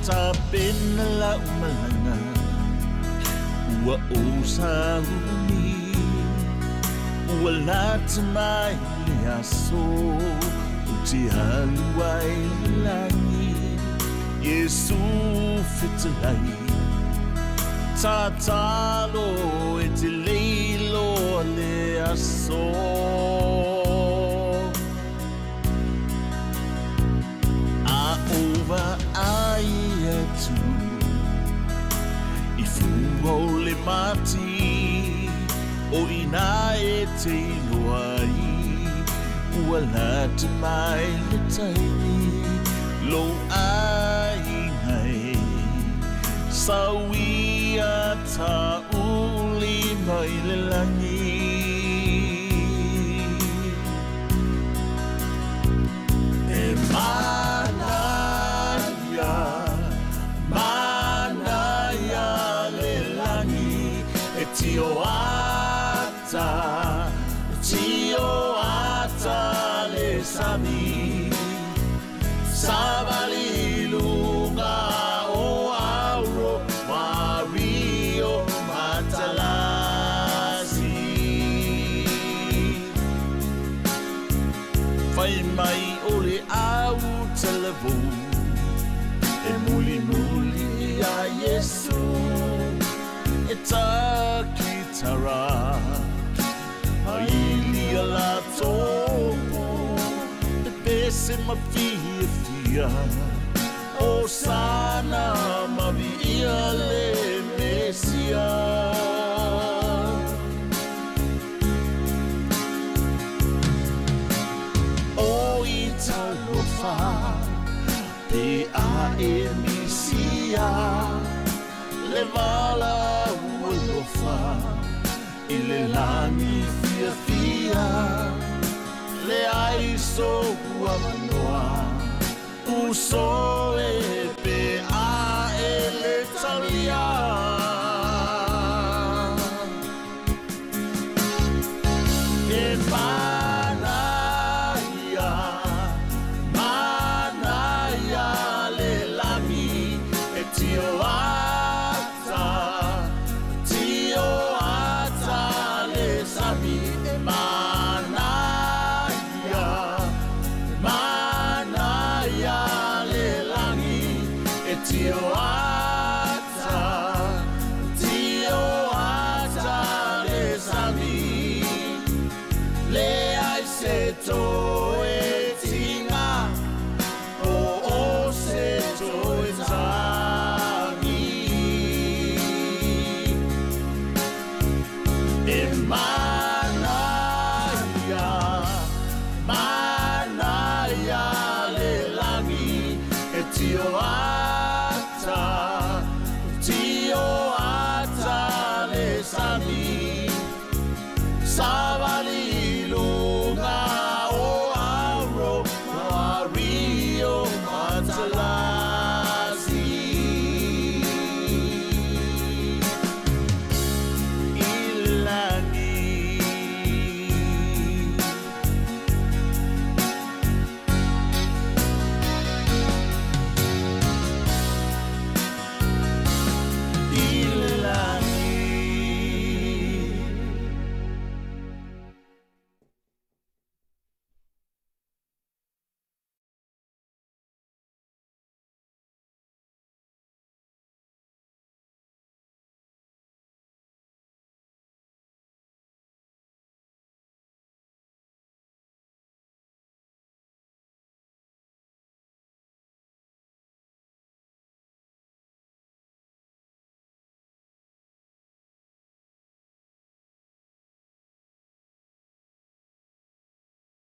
ta pena la umalanga ua osa uni ua lata mai le aso uti halua i langi Yesu fitalai tatalo e te leilo le aso over ai tu I fuo le mati o ina e te loai ua lata mai le taini lo ai ngai sawia ta uli mai le langi e Manaya le langi e tio ata le sami Savali lunga o auro Mario Matalasi Fai mai ole au televu E muli muli a Yesu E ta kitara Haili ala topo E pese ma fia fia O sana ma via le mesia O italofa Te a e misia Le vala ualofa I le langi fia fia Le aiso uamanoa Uso e pe a e le talia E Tio ata le sami Manaya le langi e tio